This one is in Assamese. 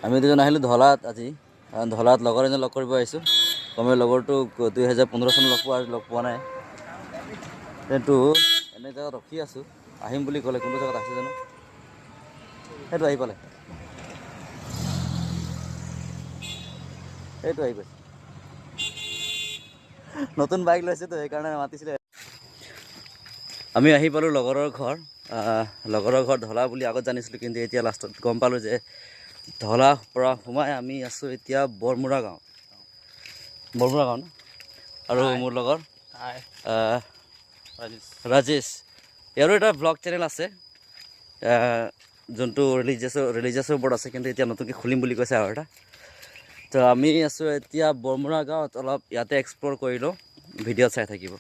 আমি দুজন আহিলোঁ ধলাত আজি ধলাত লগৰ এজন লগ কৰিব আহিছোঁ কমে লগৰটোক 2015 চনত লগ পোৱা নাই কিন্তু এনে জেগাত ৰখি আছোঁ আহিম বুলি ক'লে কোনটো জেগাত আছে জানো সেইটো আহি পালে সেইটো আহি পাইছে নতুন বাইক লৈছেতো সেইকাৰণে মাতিছিলে আমি আহি পালোঁ লগৰৰ ঘৰ ধলা বুলি আগত জানিছিলোঁ কিন্তু এতিয়া লাষ্টত গম পালোঁ যে ধলাৰ পৰা সোমাই আমি আছোঁ এতিয়া বৰমুৰা গাঁও ন আৰু মোৰ লগৰ ৰাজেশ ইয়াৰো এটা ব্লগ চেনেল আছে যোনটো ৰিলিজিয়াছৰ ওপৰত আছে কিন্তু এতিয়া নতুনকৈ খুলিম বুলি কৈছে আৰু এটা তো আমি আছোঁ এতিয়া বৰমুৰা গাঁৱত অলপ ইয়াতে এক্সপ্ল'ৰ কৰি লওঁ ভিডিঅ'ত চাই থাকিব